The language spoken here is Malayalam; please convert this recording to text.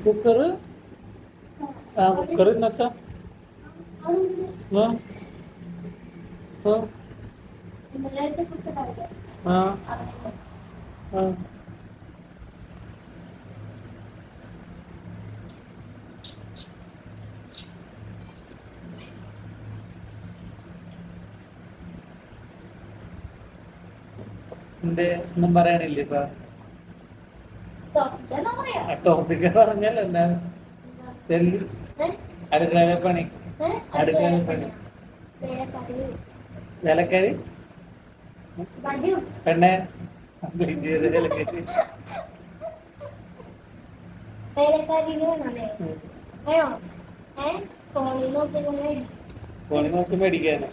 കുക്കർ ആ കുക്കർ ഇന്നത്തെ ആ ആ എന്തേ ഒന്നും പറയണില്ലേ ഇപ്പൊ ടോപ്പിക്ക് പറഞ്ഞല്ലോ എന്താണ് ചെല്ലു അടുക്കളയിലെ പണി അടുക്കളയിലെ പണി വേലക്കാരി പെണ്ണെ വേലക്കാരി ഫോണിൽ നോക്കി മേടിക്കാനോ